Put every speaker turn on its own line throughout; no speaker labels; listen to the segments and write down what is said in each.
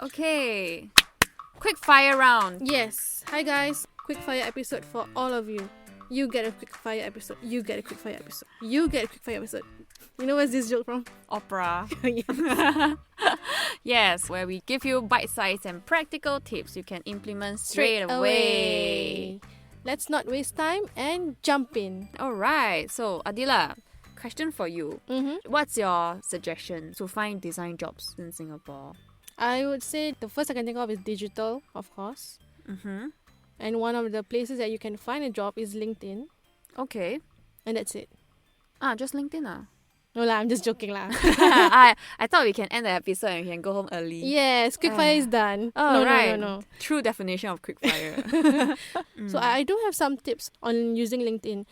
Okay. Quick fire round.
Yes. Hi guys. Quick fire episode for all of you. You get a quick fire episode. You get a quick fire episode. You get a quick fire episode. You know where's this joke from?
Opera.
Yes.
Yes, where we give you bite-sized and practical tips you can implement straight away.
Let's not waste time and jump in.
Alright, so Adila, question for you. What's your suggestion to find design jobs in Singapore?
I would say the first I can think of is digital, of course. And one of the places that you can find a job is LinkedIn.
Okay.
And that's it.
Just LinkedIn
No lah, I'm just joking lah.
I thought we can end the episode and we can go home early.
Yes, quick fire is done.
Oh, right.
No.
True definition of quick fire.
So I do have some tips on using LinkedIn.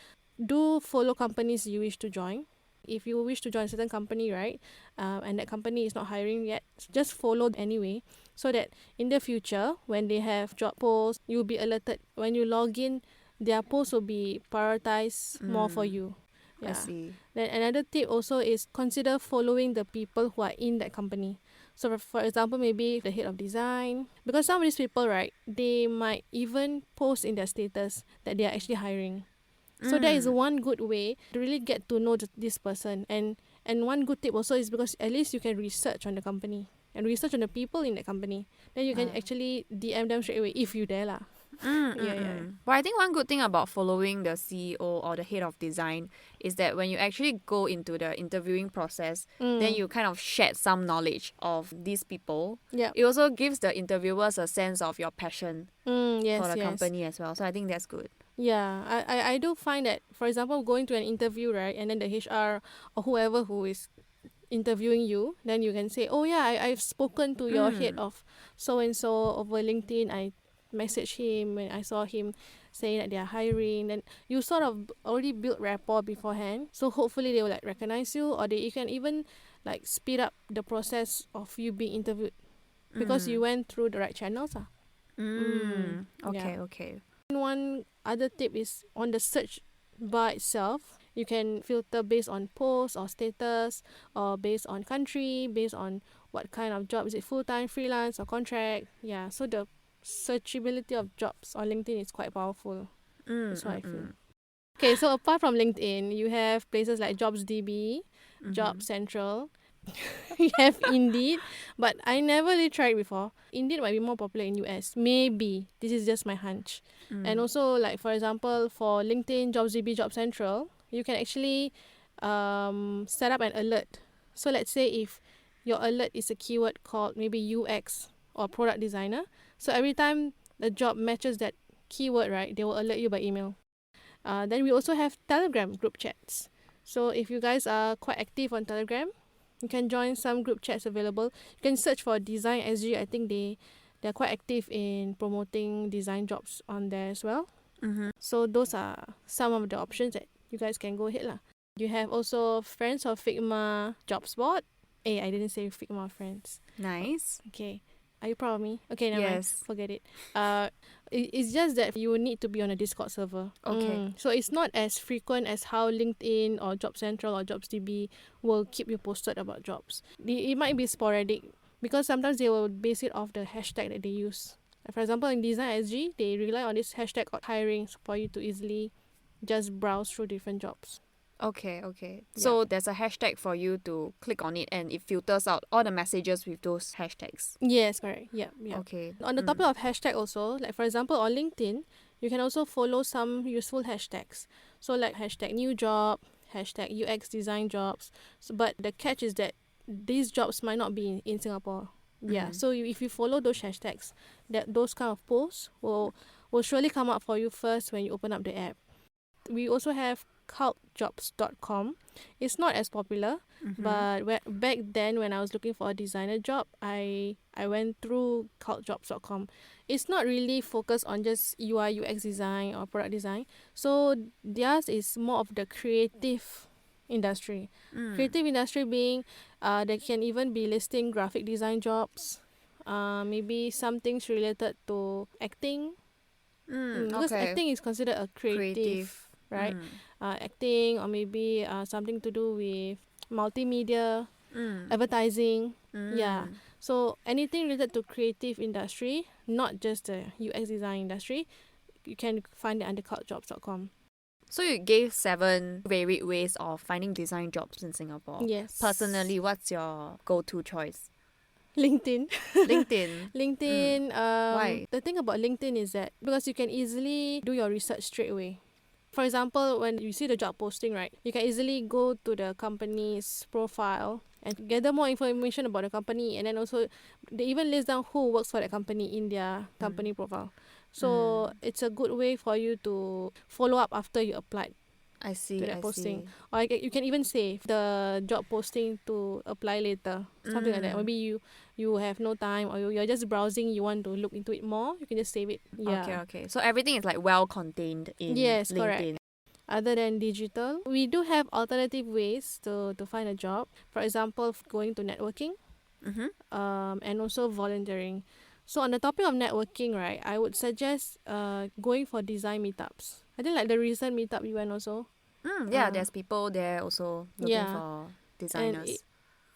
Do follow companies you wish to join. If you wish to join a certain company, right, and that company is not hiring yet, just follow anyway, so that in the future, when they have job posts, you'll be alerted. When you log in, their posts will be prioritized more for you.
I see.
Then another tip also is consider following the people who are in that company. So for example, maybe the head of design, because some of these people, right, they might even post in their status that they are actually hiring. So that is one good way to really get to know this person. And one good tip also is because at least you can research on the company and research on the people in the company. Then you can actually DM them straight away if you dare lah.
But I think one good thing about following the CEO or the head of design is that when you actually go into the interviewing process, then you kind of shed some knowledge of these people.
Yeah.
It also gives the interviewers a sense of your passion for the company as well. So I think that's good.
Yeah, I do find that, for example, going to an interview, right, and then the HR or whoever who is interviewing you, then you can say, oh yeah, I've spoken to your head of so-and-so over LinkedIn. I messaged him when I saw him saying that they are hiring. Then you sort of already built rapport beforehand. So hopefully they will like recognize you, or you can even like speed up the process of you being interviewed because you went through the right channels.
Okay.
One other tip is on the search bar itself. You can filter based on posts or status, or based on country, based on what kind of job. Is it full-time, freelance, or contract? Yeah, so the searchability of jobs on LinkedIn is quite powerful. That's what I feel. Okay, so apart from LinkedIn, you have places like JobsDB, Job Central. You have Indeed, but I never really tried before. Indeed might be more popular in US. Maybe. This is just my hunch. And also, like for example, for LinkedIn, JobsDB, Job Central, you can actually set up an alert. So let's say if your alert is a keyword called maybe UX or product designer, so every time the job matches that keyword, right, they will alert you by email. Then we also have Telegram group chats. So if you guys are quite active on Telegram, you can join some group chats available. You can search for Design SG. I think they're quite active in promoting design jobs on there as well. So those are some of the options that you guys can go ahead lah. You have also Friends of Figma Jobs Board. Hey, I didn't say Figma Friends.
Nice.
Okay. Are you proud of me? Okay, never mind.
Yes.
Forget it. It's just that you will need to be on a Discord server.
Okay.
So it's not as frequent as how LinkedIn or Job Central or JobsDB will keep you posted about jobs. It might be sporadic because sometimes they will base it off the hashtag that they use. For example, in Design SG, they rely on this hashtag of hiring for you to easily just browse through different jobs.
Okay. So there's a hashtag for you to click on it and it filters out all the messages with those hashtags.
Yes, correct. Yeah.
Okay.
On the topic of hashtag also, like for example on LinkedIn, you can also follow some useful hashtags. So like hashtag new job, hashtag UX design jobs. So, but the catch is that these jobs might not be in Singapore. Yeah. So if you follow those hashtags, those kind of posts will surely come up for you first when you open up the app. We also have cultjobs.com. It's not as popular, but back then when I was looking for a designer job, I went through cultjobs.com. It's not really focused on just UI UX design or product design. So theirs is more of the creative industry. Creative industry being they can even be listing graphic design jobs, maybe some things related to acting. Because acting is considered a creative. Right? Acting, or maybe something to do with multimedia, advertising. Yeah. So anything related to creative industry, not just the UX design industry, you can find it under cultjobs.com.
So you gave 7 varied ways of finding design jobs in Singapore.
Yes.
Personally, what's your go-to choice?
LinkedIn.
LinkedIn.
LinkedIn.
Why?
The thing about LinkedIn is that because you can easily do your research straight away. For example, when you see the job posting, right, you can easily go to the company's profile and gather more information about the company, and then also they even list down who works for that company in their company profile. So it's a good way for you to follow up after you applied
I see,
to that
I
posting.
see.
Or you can even save the job posting to apply later, something like that. Maybe you have no time, or you're just browsing, you want to look into it more, you can just save it. Yeah.
Okay. So everything is like well contained in
Yes,
LinkedIn.
correct. Other than digital, we do have alternative ways to find a job. For example, going to networking, and also volunteering. So on the topic of networking, right, I would suggest going for design meetups. I think like the recent meetup you went also.
Yeah, there's people there also looking
Yeah.
for
And
designers.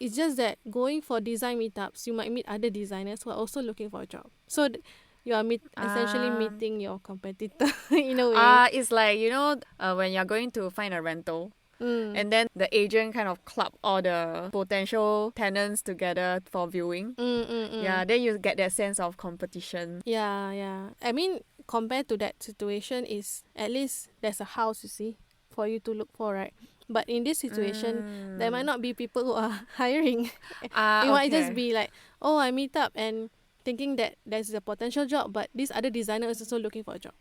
it's just that going for design meetups, you might meet other designers who are also looking for a job. So you are essentially meeting your competitor in a way.
It's like, when you're going to find a rental,
Mm.
and then the agent kind of club all the potential tenants together for viewing. Yeah, then you get that sense of competition.
Yeah. I mean, compared to that situation, is at least there's a house, you see, for you to look for, right? But in this situation, there might not be people who are hiring. It might just
Okay.
be like, oh, I meet up and thinking that there's a potential job, but this other designer is also looking for a job.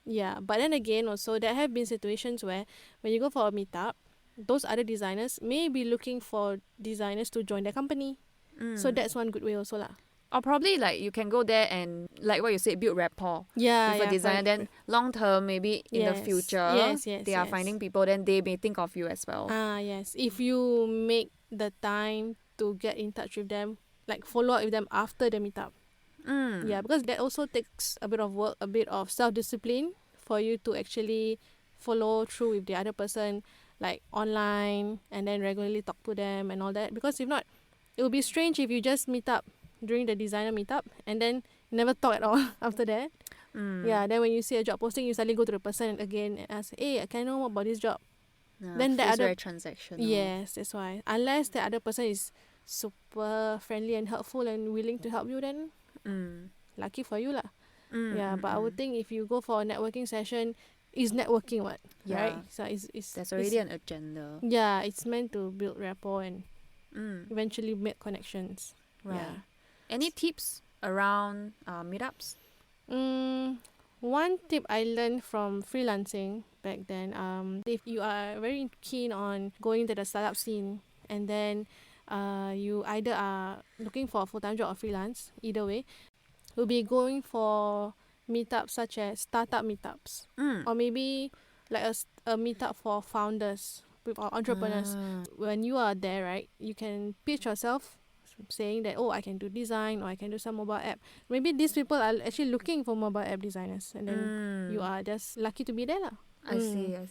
Yeah, but then again, also, there have been situations where when you go for a meetup, those other designers may be looking for designers to join their company. So that's one good way also lah.
Or probably like you can go there and, like what you said, build rapport with a designer. Then long term, maybe in the future,
yes,
they are
yes.
finding people, then they may think of you as well.
Yes. If you make the time to get in touch with them, like follow up with them after the meetup. Yeah, because that also takes a bit of work, a bit of self-discipline for you to actually follow through with the other person, like online, and then regularly talk to them and all that. Because if not, it will be strange if you just meet up during the designer meetup and then never talk at all after that. Yeah, then when you see a job posting, you suddenly go to the person again and ask, hey, can I know more about this job? Then the
feels
other
very transactional.
Yes, that's why. Unless the other person is super friendly and helpful and willing to help you, then lucky for you lah. Yeah, but I would think if you go for a networking session, it's networking what, right? So
there's already an agenda.
Yeah, it's meant to build rapport and eventually make connections.
Right.
Yeah.
Any tips around meetups?
One tip I learned from freelancing back then, if you are very keen on going to the startup scene, and then you either are looking for a full-time job or freelance, either way, we'll be going for meetups such as startup meetups, or maybe like a meetup for founders or entrepreneurs. When you are there, right, you can pitch yourself saying that, oh, I can do design, or I can do some mobile app. Maybe these people are actually looking for mobile app designers, and then you are just lucky to be there lah.
I see. I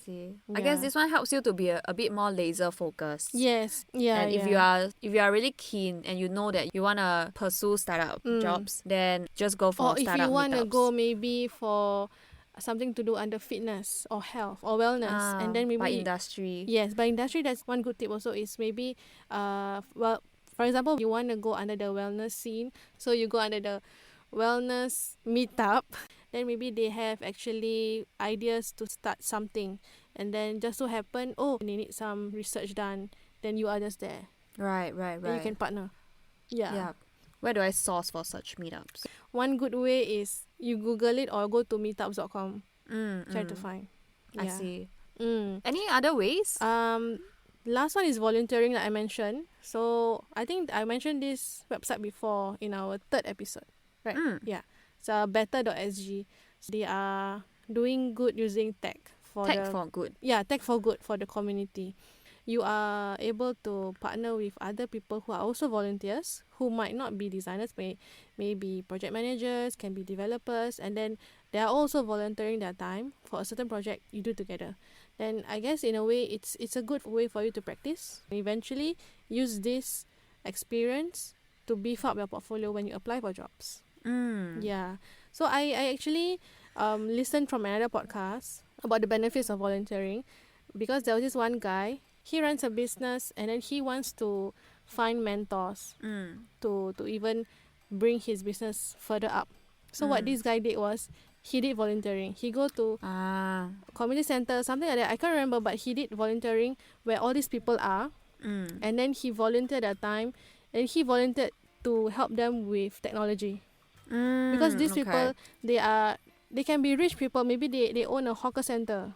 Yeah.
guess this one helps you to be a bit more laser focused.
Yes. Yeah.
And if you are really keen and you know that you wanna pursue startup jobs, then just go for
or if
startup
you wanna
meetups.
go maybe for something to do under fitness or health or wellness, and then maybe
by industry.
Yes, by industry, that's one good tip also is maybe well, for example, you want to go under the wellness scene, so you go under the wellness meetup, then maybe they have actually ideas to start something, and then just so happen, oh, they need some research done, then you are just there.
Right.
Then you can partner. Yeah.
Where do I source for such meetups?
One good way is you Google it or go to meetups.com. Try to find.
I see.
Mm.
Any other ways?
Last one is volunteering, like I mentioned. So I think I mentioned this website before in our 3rd episode, right? Yeah. It's better.sg. They are doing good using tech for
good.
Yeah, tech for good for the community. You are able to partner with other people who are also volunteers, who might not be designers, may be project managers, can be developers, and then they are also volunteering their time for a certain project you do together. Then I guess in a way it's a good way for you to practice. Eventually use this experience to beef up your portfolio when you apply for jobs.
Mm.
Yeah. So I actually listened from another podcast about the benefits of volunteering, because there was this one guy, he runs a business and then he wants to find mentors to even bring his business further up. So what this guy did was, he did volunteering. He go to community center, something like that. I can't remember, but he did volunteering where all these people are. And then he volunteered at time, and he volunteered to help them with technology. Because these people, they can be rich people. Maybe they own a hawker center,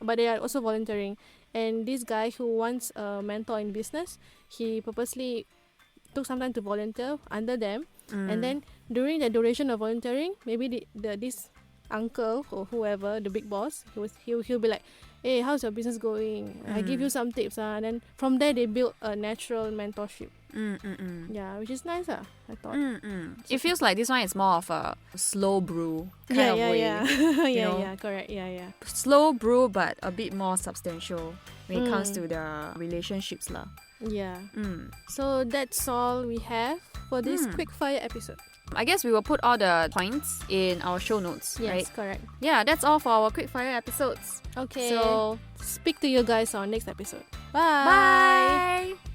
but they are also volunteering. And this guy who wants a mentor in business, he purposely took some time to volunteer under them. And then during the duration of volunteering, maybe this uncle or whoever, the big boss, he'll be like, hey, how's your business going? I give you some tips. And then from there, they build a natural mentorship. Yeah, which is nice. I thought.
It feels like this one is more of a slow brew kind of way.
Yeah, correct. Yeah.
Slow brew, but a bit more substantial when it comes to the relationships lah.
Yeah. So that's all we have for this quick fire episode.
I guess we will put all the points in our show notes,
yes,
right?
Correct.
Yeah, that's all for our quick fire episodes.
Okay.
So,
speak to you guys on next episode. Bye.
bye.